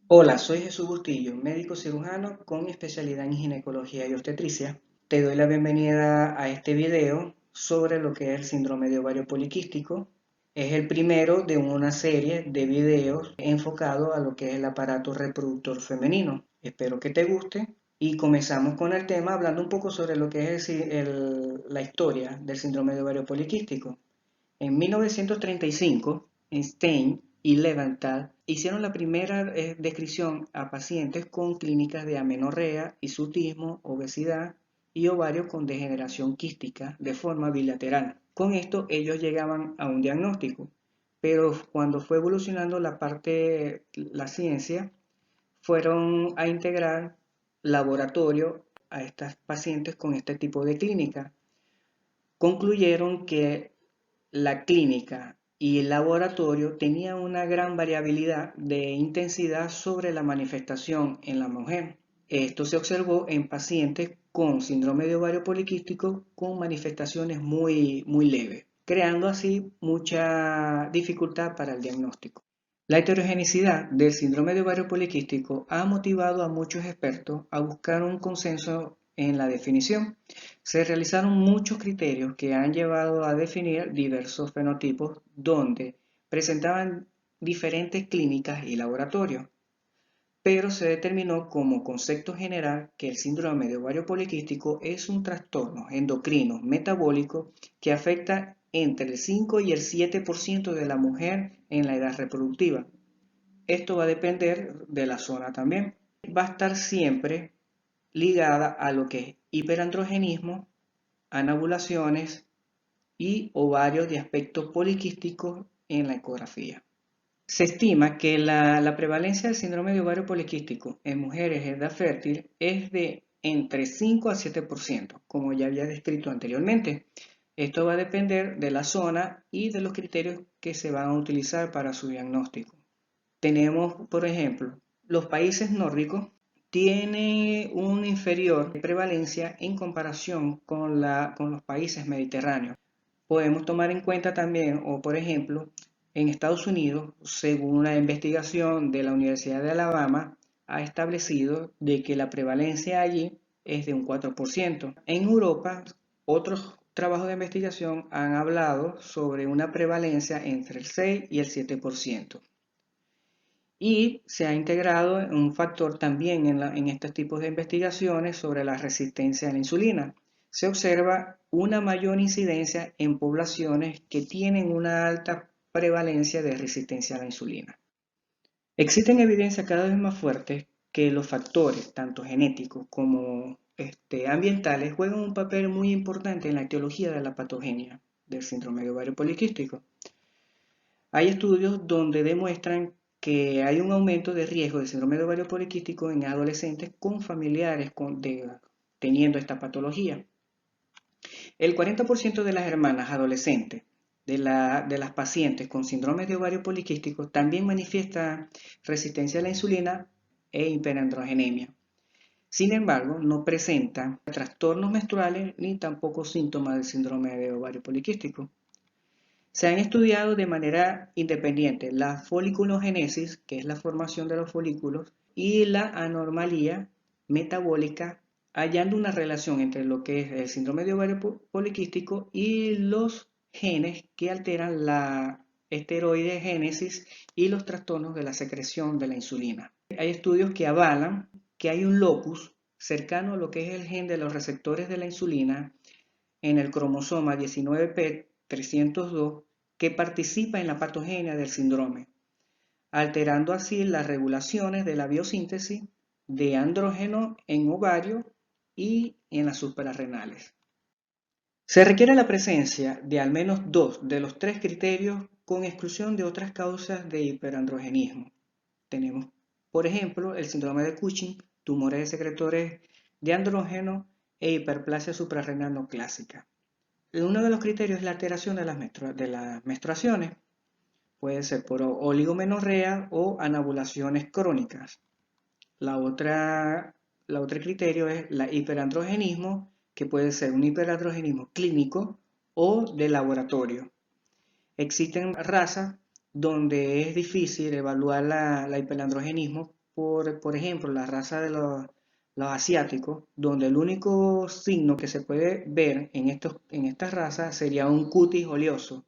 Hola, soy Jesús Bustillo, médico cirujano con especialidad en ginecología y obstetricia. Te doy la bienvenida a este video sobre lo que es el síndrome de ovario poliquístico. Es el primero de una serie de videos enfocado a lo que es el aparato reproductor femenino. Espero que te guste y comenzamos con el tema hablando un poco sobre lo que es la historia del síndrome de ovario poliquístico. En 1935, Stein y Leventhal hicieron la primera descripción a pacientes con clínicas de amenorrea, hirsutismo, obesidad y ovario con degeneración quística de forma bilateral. Con esto ellos llegaban a un diagnóstico, pero cuando fue evolucionando la ciencia, fueron a integrar laboratorio a estas pacientes con este tipo de clínica. Concluyeron que la clínica y el laboratorio tenían una gran variabilidad de intensidad sobre la manifestación en la mujer. Esto se observó en pacientes con síndrome de ovario poliquístico con manifestaciones muy leves, creando así mucha dificultad para el diagnóstico. La heterogeneidad del síndrome de ovario poliquístico ha motivado a muchos expertos a buscar un consenso en la definición. Se realizaron muchos criterios que han llevado a definir diversos fenotipos donde presentaban diferentes clínicas y laboratorios, pero se determinó como concepto general que el síndrome de ovario poliquístico es un trastorno endocrino metabólico que afecta entre el 5 y el 7% de la mujer en la edad reproductiva. Esto va a depender de la zona también. Va a estar siempre ligada a lo que es hiperandrogenismo, anovulaciones y ovarios de aspecto poliquístico en la ecografía. Se estima que la prevalencia del síndrome de ovario poliquístico en mujeres de edad fértil es de entre 5 a 7%, como ya había descrito anteriormente. Esto va a depender de la zona y de los criterios que se van a utilizar para su diagnóstico. Tenemos, por ejemplo, los países nórdicos tienen una inferior prevalencia en comparación con los países mediterráneos. Podemos tomar en cuenta también, o por ejemplo, en Estados Unidos, según una investigación de la Universidad de Alabama, ha establecido de que la prevalencia allí es de un 4%. En Europa, otros trabajos de investigación han hablado sobre una prevalencia entre el 6 y el 7%. Y se ha integrado un factor también en estos tipos de investigaciones sobre la resistencia a la insulina. Se observa una mayor incidencia en poblaciones que tienen una alta prevalencia de resistencia a la insulina. Existen evidencias cada vez más fuertes que los factores, tanto genéticos como ambientales, juegan un papel muy importante en la etiología de la patogenia del síndrome de ovario poliquístico. Hay estudios donde demuestran que hay un aumento de riesgo de síndrome de ovario poliquístico en adolescentes con familiares teniendo esta patología. El 40% de las hermanas adolescentes de las pacientes con síndrome de ovario poliquístico también manifiesta resistencia a la insulina e hiperandrogenemia. Sin embargo, no presentan trastornos menstruales ni tampoco síntomas del síndrome de ovario poliquístico. Se han estudiado de manera independiente la foliculogénesis, que es la formación de los folículos, y la anormalía metabólica, hallando una relación entre lo que es el síndrome de ovario poliquístico y los genes que alteran la esteroidegénesis y los trastornos de la secreción de la insulina. Hay estudios que avalan que hay un locus cercano a lo que es el gen de los receptores de la insulina en el cromosoma 19p302 que participa en la patogenia del síndrome, alterando así las regulaciones de la biosíntesis de andrógeno en ovario y en las suprarrenales. Se requiere la presencia de al menos dos de los tres criterios con exclusión de otras causas de hiperandrogenismo. Tenemos, por ejemplo, el síndrome de Cushing, tumores de secretores de andrógeno e hiperplasia suprarrenal no clásica. Uno de los criterios es la alteración de las menstruaciones. Puede ser por oligomenorrea o anovulaciones crónicas. La otra, la otro criterio es el hiperandrogenismo, que puede ser un hiperandrogenismo clínico o de laboratorio. Existen razas donde es difícil evaluar la hiperandrogenismo por ejemplo, la raza de los asiáticos, donde el único signo que se puede ver en estas razas sería un cutis oleoso,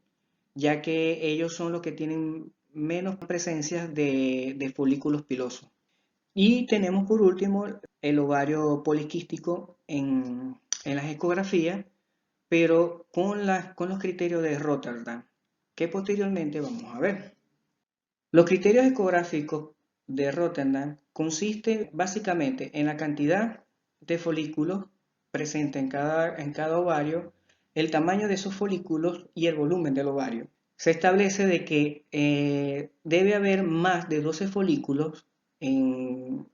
ya que ellos son los que tienen menos presencia de folículos pilosos. Y tenemos por último el ovario poliquístico en las ecografías, pero con los criterios de Rotterdam, que posteriormente vamos a ver. Los criterios ecográficos de Rotterdam consisten básicamente en la cantidad de folículos presentes en cada ovario, el tamaño de esos folículos y el volumen del ovario. Se establece de que debe haber más de 12 folículos en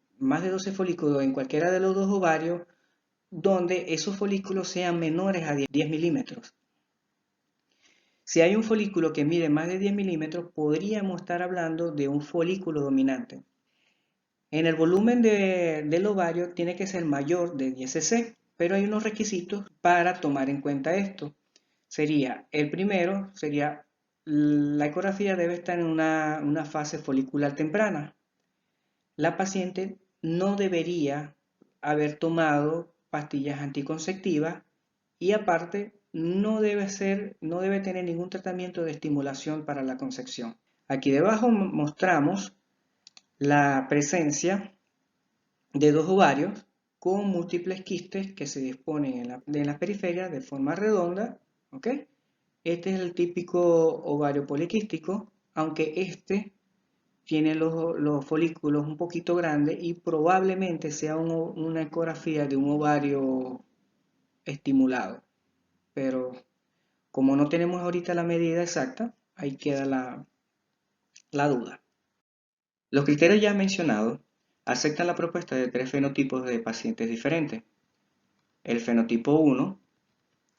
cualquiera de los dos ovarios, donde esos folículos sean menores a 10 milímetros. Si hay un folículo que mide más de 10 milímetros, podríamos estar hablando de un folículo dominante. En el volumen del ovario tiene que ser mayor de 10 cc, pero hay unos requisitos para tomar en cuenta esto. El primero sería, la ecografía debe estar en una fase folicular temprana. La paciente no debería haber tomado pastillas anticonceptivas y aparte no debe tener ningún tratamiento de estimulación para la concepción. Aquí debajo mostramos la presencia de dos ovarios con múltiples quistes que se disponen en la periferia de forma redonda, ¿ok? Este es el típico ovario poliquístico, aunque este tiene los folículos un poquito grandes y probablemente sea una ecografía de un ovario estimulado. Pero como no tenemos ahorita la medida exacta, ahí queda la duda. Los criterios ya mencionados aceptan la propuesta de tres fenotipos de pacientes diferentes. El fenotipo 1,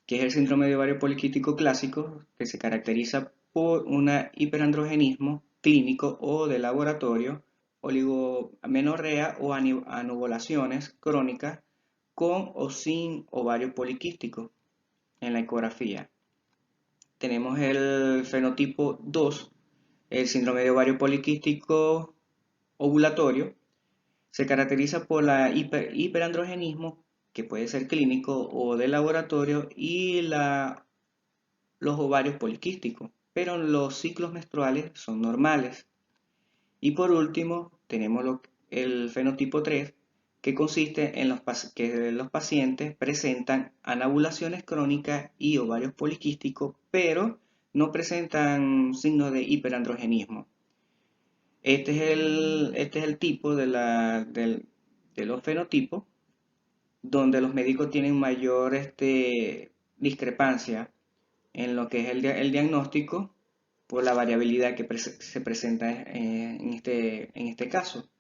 que es el síndrome de ovario poliquístico clásico, que se caracteriza por un hiperandrogenismo clínico o de laboratorio, oligamenorrea o anovulaciones crónicas con o sin ovario poliquístico en la ecografía. Tenemos el fenotipo 2, el síndrome de ovario poliquístico ovulatorio. Se caracteriza por la hiperandrogenismo, que puede ser clínico o de laboratorio, y los ovarios poliquísticos, pero los ciclos menstruales son normales. Y por último, tenemos el fenotipo 3, que consiste en que los pacientes presentan anovulaciones crónicas y ovarios poliquísticos, pero no presentan signos de hiperandrogenismo. Este es el tipo de los fenotipos donde los médicos tienen mayor discrepancia en lo que es el diagnóstico por la variabilidad que se presenta en este caso.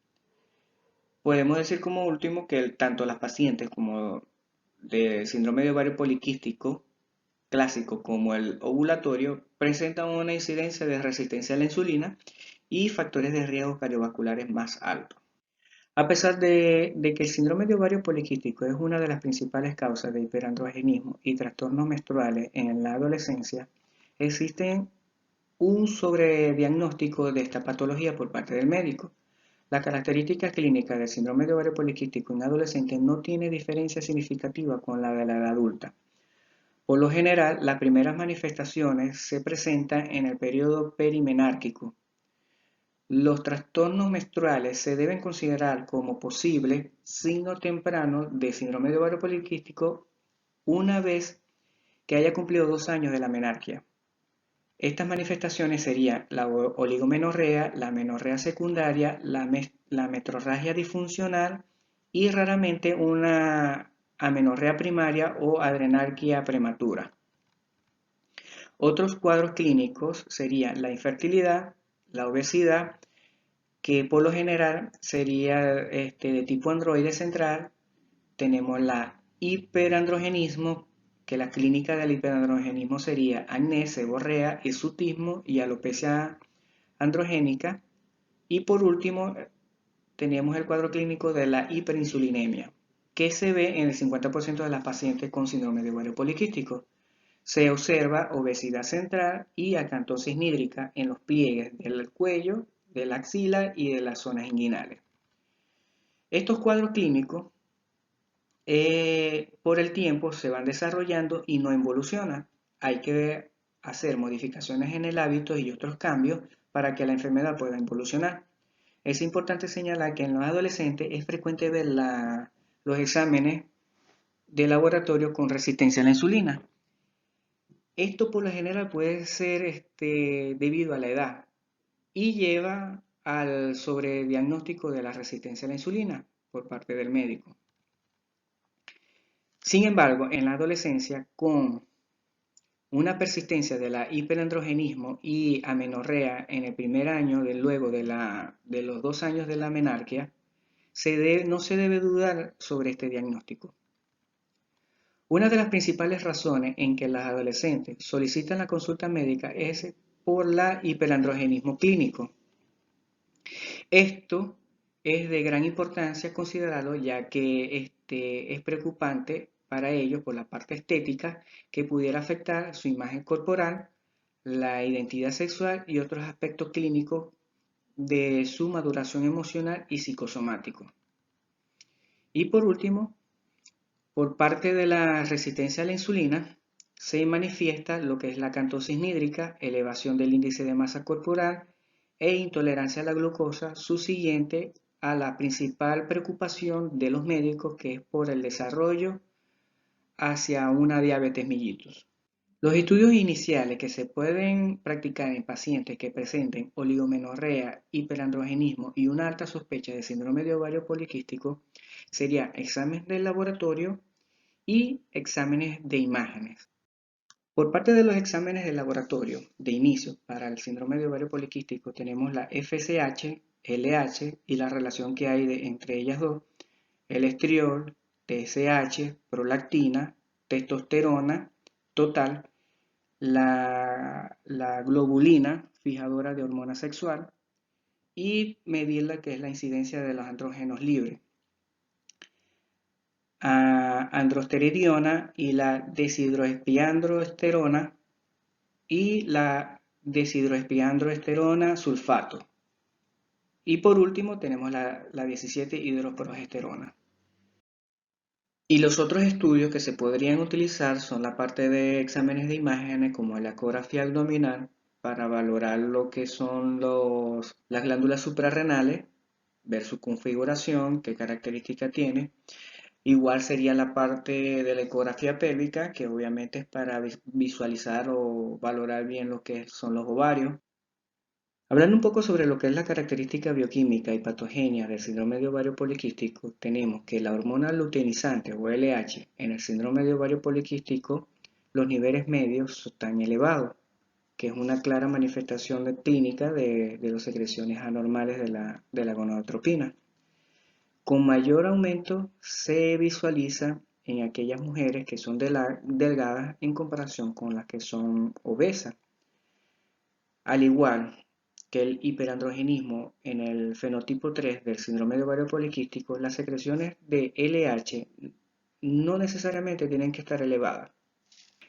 Podemos decir como último que tanto las pacientes como de síndrome de ovario poliquístico clásico como el ovulatorio presentan una incidencia de resistencia a la insulina y factores de riesgo cardiovasculares más altos. A pesar de que el síndrome de ovario poliquístico es una de las principales causas de hiperandrogenismo y trastornos menstruales en la adolescencia, existe un sobrediagnóstico de esta patología por parte del médico. La característica clínica del síndrome de ovario poliquístico en adolescentes no tiene diferencia significativa con la de la edad adulta. Por lo general, las primeras manifestaciones se presentan en el periodo perimenárquico. Los trastornos menstruales se deben considerar como posible signo temprano de síndrome de ovario poliquístico una vez que haya cumplido 2 años de la menarquia. Estas manifestaciones serían la oligomenorrea, la menorrea secundaria, la metrorragia disfuncional y raramente una amenorrea primaria o adrenarquia prematura. Otros cuadros clínicos serían la infertilidad, la obesidad, que por lo general sería de tipo androide central. Tenemos la hiperandrogenismo, que la clínica del hiperandrogenismo sería acné, seborrea, hirsutismo y alopecia androgénica. Y por último, tenemos el cuadro clínico de la hiperinsulinemia, que se ve en el 50% de las pacientes con síndrome de ovario poliquístico. Se observa obesidad central y acantosis nídrica en los pliegues del cuello, de la axila y de las zonas inguinales. Estos cuadros clínicos por el tiempo se van desarrollando y no involucionan. Hay que hacer modificaciones en el hábito y otros cambios para que la enfermedad pueda involucionar. Es importante señalar que en los adolescentes es frecuente ver los exámenes de laboratorio con resistencia a la insulina. Esto por lo general puede ser debido a la edad y lleva al sobrediagnóstico de la resistencia a la insulina por parte del médico. Sin embargo, en la adolescencia, con una persistencia de la hiperandrogenismo y amenorrea en el primer año luego de los 2 años de la menarquia, no se debe dudar sobre este diagnóstico. Una de las principales razones en que las adolescentes solicitan la consulta médica es por la hiperandrogenismo clínico. Esto es de gran importancia considerarlo ya que es preocupante para ellos por la parte estética que pudiera afectar su imagen corporal, la identidad sexual y otros aspectos clínicos de su maduración emocional y psicosomático. Y por último, por parte de la resistencia a la insulina, se manifiesta lo que es la acantosis nídrica, elevación del índice de masa corporal e intolerancia a la glucosa, subsiguiente a la principal preocupación de los médicos, que es por el desarrollo hacia una diabetes mellitus. Los estudios iniciales que se pueden practicar en pacientes que presenten oligomenorrea, hiperandrogenismo y una alta sospecha de síndrome de ovario poliquístico sería examen del laboratorio y exámenes de imágenes. Por parte de los exámenes de laboratorio de inicio para el síndrome de ovario poliquístico tenemos la FSH, LH y la relación que hay entre ellas dos, el estriol, TSH, prolactina, testosterona total, la globulina, fijadora de hormona sexual, y medir la que es la incidencia de los andrógenos libres, androstenediona y la deshidroespiandrosterona y la deshidroespiandrosterona sulfato. Y por último tenemos la 17-hidroprogesterona. Y los otros estudios que se podrían utilizar son la parte de exámenes de imágenes como la ecografía abdominal para valorar lo que son las glándulas suprarrenales, ver su configuración, qué característica tiene. Igual sería la parte de la ecografía pélvica, que obviamente es para visualizar o valorar bien lo que son los ovarios. Hablando un poco sobre lo que es la característica bioquímica y patogenia del síndrome de ovario poliquístico, tenemos que la hormona luteinizante o LH en el síndrome de ovario poliquístico, los niveles medios están elevados, que es una clara manifestación clínica de las secreciones anormales de la gonadotropina. Con mayor aumento se visualiza en aquellas mujeres que son delgadas en comparación con las que son obesas. Al igual que el hiperandrogenismo en el fenotipo 3 del síndrome de ovario poliquístico, las secreciones de LH no necesariamente tienen que estar elevadas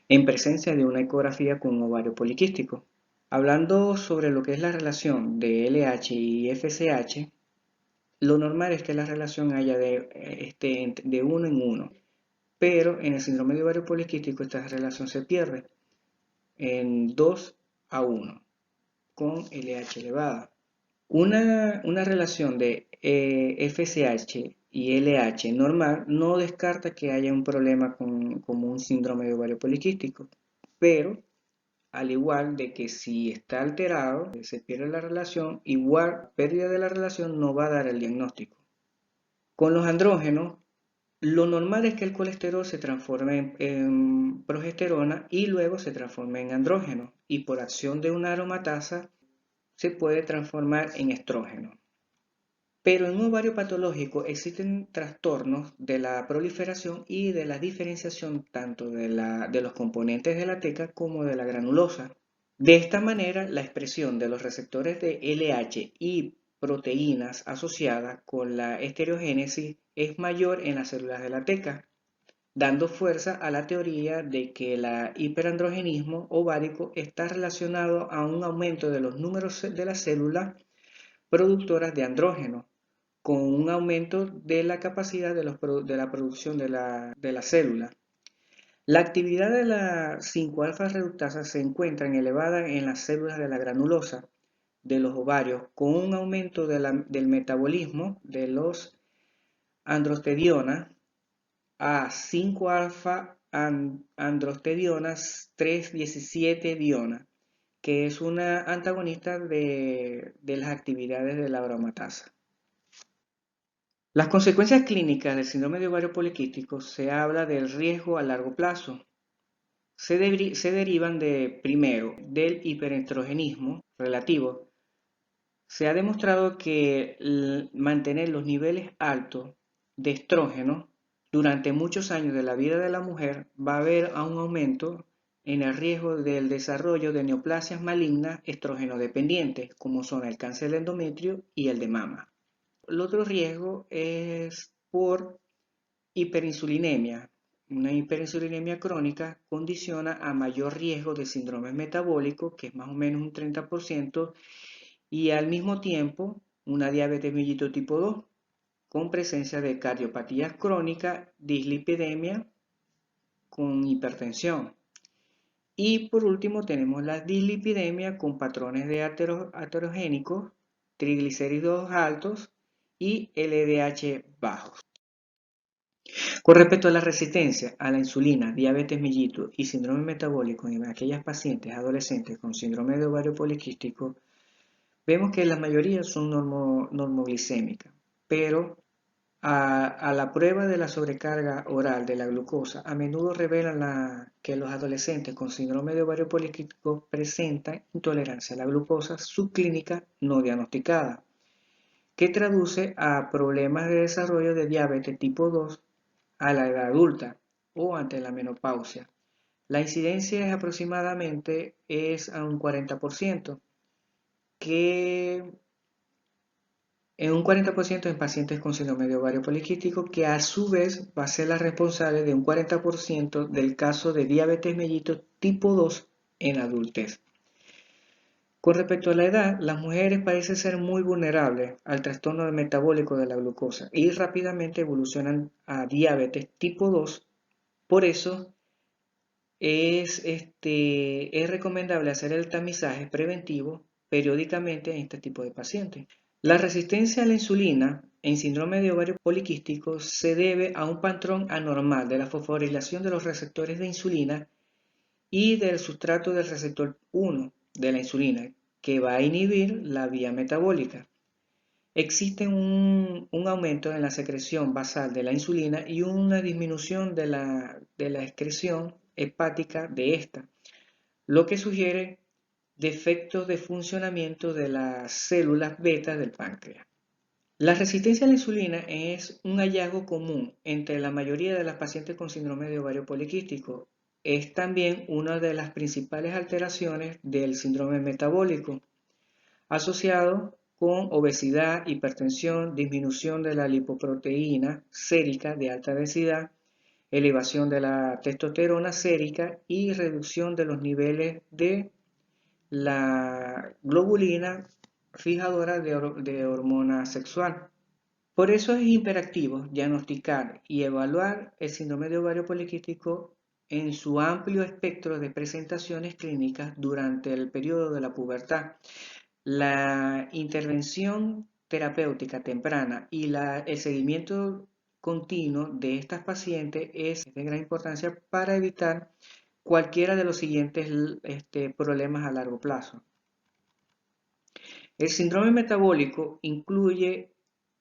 en presencia de una ecografía con un ovario poliquístico. Hablando sobre lo que es la relación de LH y FSH, lo normal es que la relación haya de 1 en 1, pero en el síndrome de ovario poliquístico esta relación se pierde en 2 a 1 con LH elevada. Una relación de FSH y LH normal no descarta que haya un problema como un síndrome de ovario poliquístico, pero al igual de que si está alterado, se pierde la relación, igual pérdida de la relación no va a dar el diagnóstico. Con los andrógenos, lo normal es que el colesterol se transforme en progesterona y luego se transforme en andrógeno, y por acción de una aromatasa se puede transformar en estrógeno. Pero en un ovario patológico existen trastornos de la proliferación y de la diferenciación tanto de los componentes de la teca como de la granulosa. De esta manera, la expresión de los receptores de LH y proteínas asociadas con la estereogénesis es mayor en las células de la teca, dando fuerza a la teoría de que el hiperandrogenismo ovárico está relacionado a un aumento de los números de las células productoras de andrógeno, con un aumento de la capacidad de la producción de la célula. La actividad de la 5-alfa reductasa se encuentra elevada en las células de la granulosa de los ovarios, con un aumento del metabolismo de los androstenedionas a 5-alfa androstenedionas 3,17-diona, que es una antagonista de las actividades de la aromatasa. Las consecuencias clínicas del síndrome de ovario poliquístico se habla del riesgo a largo plazo. Se derivan primero, del hiperestrogenismo relativo. Se ha demostrado que mantener los niveles altos de estrógeno durante muchos años de la vida de la mujer va a haber un aumento en el riesgo del desarrollo de neoplasias malignas estrógeno dependientes, como son el cáncer de endometrio y el de mama. El otro riesgo es por hiperinsulinemia. Una hiperinsulinemia crónica condiciona a mayor riesgo de síndrome metabólico, que es más o menos un 30%, y al mismo tiempo una diabetes mellitus tipo 2, con presencia de cardiopatías crónicas, dislipidemia con hipertensión. Y por último tenemos la dislipidemia con patrones de aterogénicos, triglicéridos altos y LDH bajos. Con respecto a la resistencia a la insulina, diabetes mellitus y síndrome metabólico en aquellas pacientes adolescentes con síndrome de ovario poliquístico, vemos que la mayoría son normoglicémicas, pero a la prueba de la sobrecarga oral de la glucosa, a menudo revelan que los adolescentes con síndrome de ovario poliquístico presentan intolerancia a la glucosa subclínica no diagnosticada, que traduce a problemas de desarrollo de diabetes tipo 2 a la edad adulta o ante la menopausia. La incidencia aproximadamente es a un 40%, que en un 40% en pacientes con síndrome de ovario poliquístico, que a su vez va a ser la responsable de un 40% del caso de diabetes mellitus tipo 2 en adultez. Con respecto a la edad, las mujeres parecen ser muy vulnerables al trastorno metabólico de la glucosa y rápidamente evolucionan a diabetes tipo 2. Por eso es recomendable hacer el tamizaje preventivo periódicamente en este tipo de pacientes. La resistencia a la insulina en síndrome de ovario poliquístico se debe a un patrón anormal de la fosforilación de los receptores de insulina y del sustrato del receptor 1 de la insulina, que va a inhibir la vía metabólica. Existe un aumento en la secreción basal de la insulina y una disminución de la excreción hepática de esta, lo que sugiere defectos de funcionamiento de las células beta del páncreas. La resistencia a la insulina es un hallazgo común entre la mayoría de las pacientes con síndrome de ovario poliquístico. Es también una de las principales alteraciones del síndrome metabólico, asociado con obesidad, hipertensión, disminución de la lipoproteína sérica de alta densidad, elevación de la testosterona sérica y reducción de los niveles de la globulina fijadora de hormona sexual. Por eso es imperativo diagnosticar y evaluar el síndrome de ovario poliquístico en su amplio espectro de presentaciones clínicas durante el periodo de la pubertad. La intervención terapéutica temprana y el seguimiento continuo de estas pacientes es de gran importancia para evitar cualquiera de los siguientes problemas a largo plazo. El síndrome metabólico incluye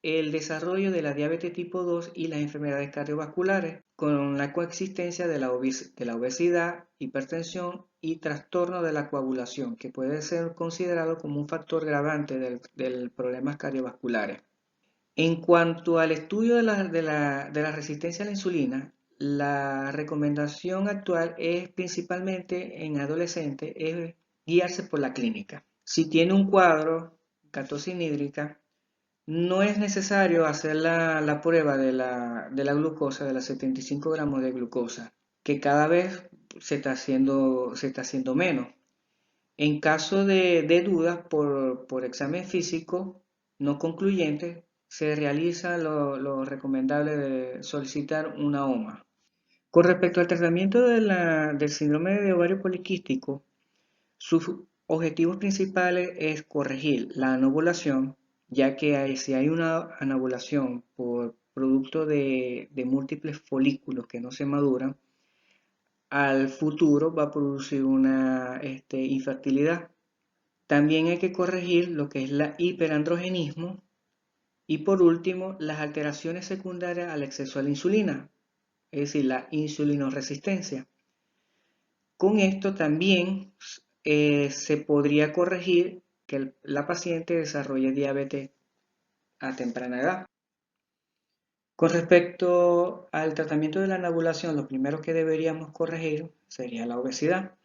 el desarrollo de la diabetes tipo 2 y las enfermedades cardiovasculares, con la coexistencia de la obesidad, hipertensión y trastorno de la coagulación, que puede ser considerado como un factor agravante de problemas cardiovasculares. En cuanto al estudio de la resistencia a la insulina, la recomendación actual es principalmente en adolescentes, es guiarse por la clínica. Si tiene un cuadro, cetosis hídrica, no es necesario hacer la prueba de la glucosa, de los 75 gramos de glucosa, que cada vez se está haciendo menos. En caso de dudas por examen físico no concluyente, se realiza lo recomendable de solicitar una OMA. Con respecto al tratamiento del síndrome de ovario poliquístico, sus objetivos principales es corregir la anovulación, ya que si hay una anovulación por producto de múltiples folículos que no se maduran, al futuro va a producir una infertilidad. También hay que corregir lo que es la hiperandrogenismo y por último las alteraciones secundarias al exceso de la insulina, es decir, la insulinoresistencia. Con esto también se podría corregir que la paciente desarrolle diabetes a temprana edad. Con respecto al tratamiento de la anovulación, lo primero que deberíamos corregir sería la obesidad,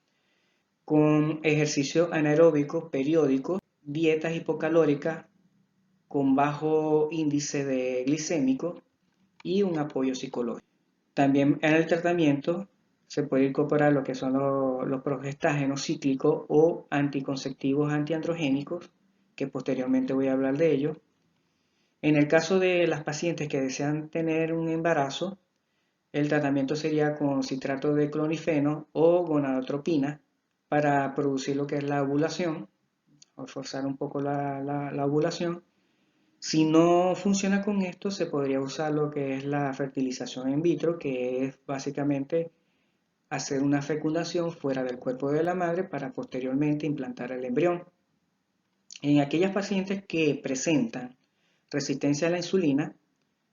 con ejercicio anaeróbico periódico, dietas hipocalóricas con bajo índice de glicémico y un apoyo psicológico. También en el tratamiento se puede incorporar lo que son los progestágenos cíclicos o anticonceptivos antiandrogénicos, que posteriormente voy a hablar de ellos. En el caso de las pacientes que desean tener un embarazo, el tratamiento sería con citrato de clorifeno o gonadotropina para producir lo que es la ovulación, o forzar un poco la ovulación. Si no funciona con esto, se podría usar lo que es la fertilización in vitro, que es básicamente hacer una fecundación fuera del cuerpo de la madre para posteriormente implantar el embrión. En aquellas pacientes que presentan resistencia a la insulina,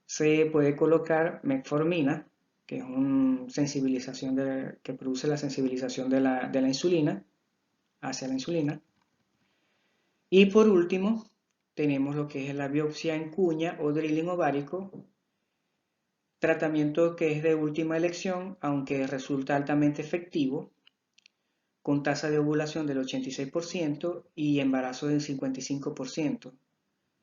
se puede colocar metformina, que es una sensibilización que produce la sensibilización de la insulina, hacia la insulina. Y por último, tenemos lo que es la biopsia en cuña o drilling ovárico, tratamiento que es de última elección, aunque resulta altamente efectivo, con tasa de ovulación del 86% y embarazo del 55%.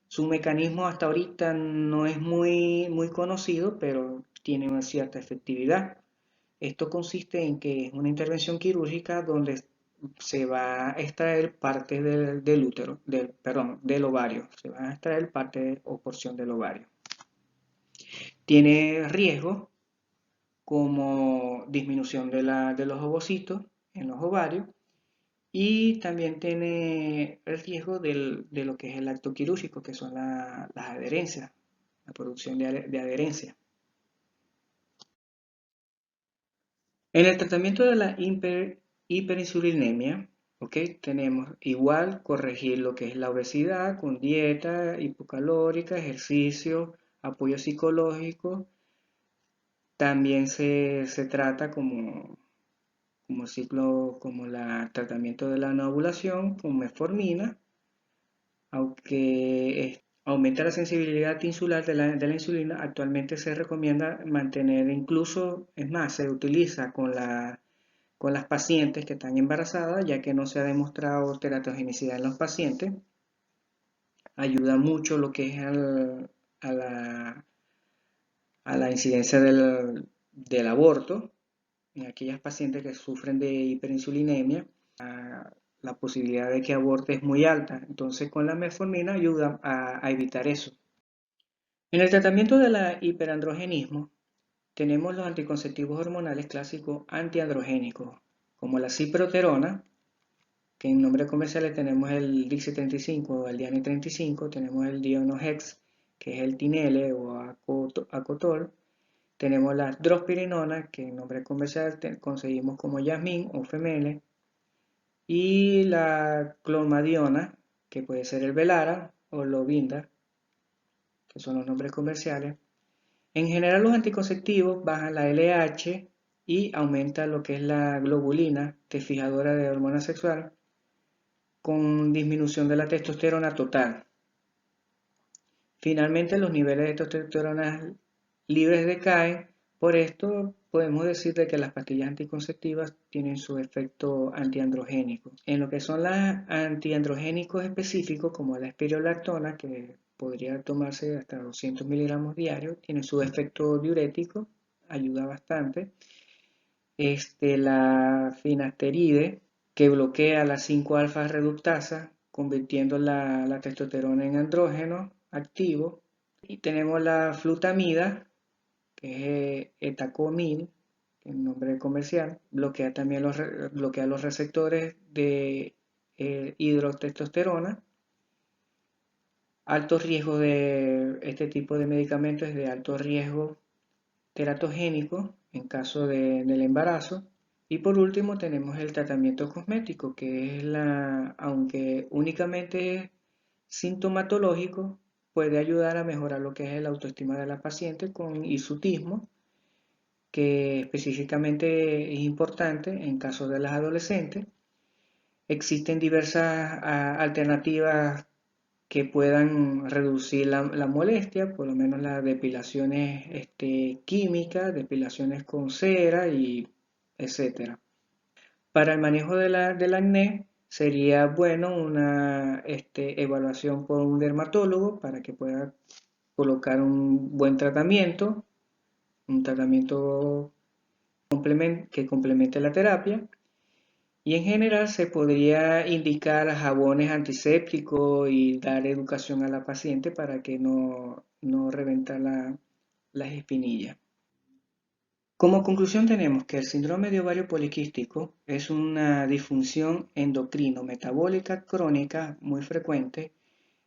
Su mecanismo hasta ahorita no es muy conocido, pero tiene una cierta efectividad. Esto consiste en que es una intervención quirúrgica donde se va a extraer parte del útero, del ovario. Se va a extraer parte o porción del ovario. Tiene riesgos como disminución de los ovocitos en los ovarios y también tiene el riesgo de lo que es el acto quirúrgico, que son las adherencias, la producción de adherencia. En el tratamiento de la hiperinsulinemia, ¿okay? Tenemos igual corregir lo que es la obesidad con dieta hipocalórica, ejercicio, apoyo psicológico. También se trata como ciclo, como el tratamiento de la no ovulación con metformina, aunque aumenta la sensibilidad insular de la insulina, actualmente se recomienda mantener incluso, es más, se utiliza con las pacientes que están embarazadas, ya que no se ha demostrado teratogenicidad en los pacientes. Ayuda mucho lo que es a la incidencia del aborto en aquellas pacientes que sufren de hiperinsulinemia. La posibilidad de que aborte es muy alta, entonces con la metformina ayuda a evitar eso. En el tratamiento de la hiperandrogenismo tenemos los anticonceptivos hormonales clásicos antiandrogénicos, como la ciproterona, que en nombre comercial tenemos el Dixi 35 o el Diane 35, tenemos el Dionohex, que es el Tinele o Acotol, tenemos la drospirinona, que en nombre comercial conseguimos como Yasmin o Femele, y la clomadiona, que puede ser el Velara o Lovinda, que son los nombres comerciales. En general los anticonceptivos bajan la LH y aumentan lo que es la globulina, que es fijadora de hormona sexual, con disminución de la testosterona total. Finalmente los niveles de testosterona libres decaen, por esto podemos decir de que las pastillas anticonceptivas tienen su efecto antiandrogénico. En lo que son las antiandrogénicos específicos, como la espirolactona, que podría tomarse hasta 200 miligramos diarios, tiene su efecto diurético, ayuda bastante. La finasteride, que bloquea las 5-alfa reductasa, convirtiendo la testosterona en andrógeno activo, Y tenemos la flutamida, que es etacomil, el nombre comercial, bloquea los receptores de hidrotestosterona. Alto riesgo de este tipo de medicamentos es de alto riesgo teratogénico en caso del embarazo. Y por último tenemos el tratamiento cosmético, que es aunque únicamente es sintomatológico, puede ayudar a mejorar lo que es la autoestima de la paciente con hirsutismo, que específicamente es importante en caso de las adolescentes. Existen diversas alternativas que puedan reducir la molestia, por lo menos las depilaciones químicas, depilaciones con cera y etcétera. Para el manejo del acné sería bueno una evaluación por un dermatólogo para que pueda colocar un buen tratamiento, un tratamiento que complemente la terapia. Y en general se podría indicar jabones antisépticos y dar educación a la paciente para que no reventar las espinillas. Como conclusión tenemos que el síndrome de ovario poliquístico es una disfunción endocrino-metabólica crónica muy frecuente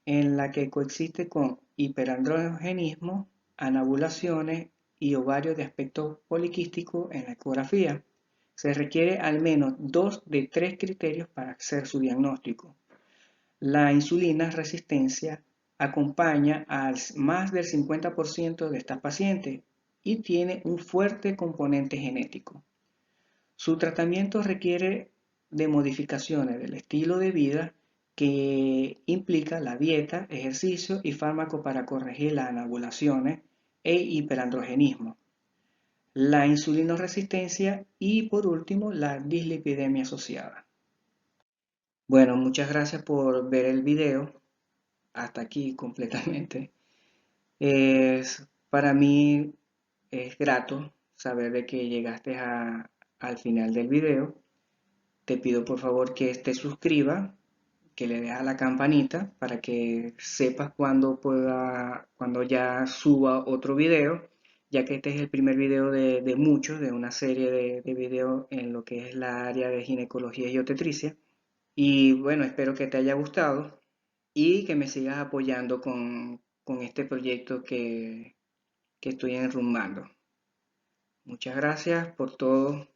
en la que coexiste con hiperandrogenismo, anovulaciones y ovarios de aspecto poliquístico en la ecografía. Se requiere al menos 2 de 3 criterios para hacer su diagnóstico. La insulina resistencia acompaña a más del 50% de estas pacientes y tiene un fuerte componente genético. Su tratamiento requiere de modificaciones del estilo de vida que implica la dieta, ejercicio y fármaco para corregir las anovulaciones e hiperandrogenismo, la insulinoresistencia y por último la dislipidemia asociada. Bueno, muchas gracias por ver el video hasta aquí completamente. Para mí es grato saber de que llegaste al final del video. Te pido por favor que te suscribas, que le des a la campanita para que sepas cuando ya suba otro video, ya que este es el primer video de muchos, de una serie de videos en lo que es la área de ginecología y obstetricia. Y bueno, espero que te haya gustado y que me sigas apoyando con este proyecto que estoy enrumbando. Muchas gracias por todo.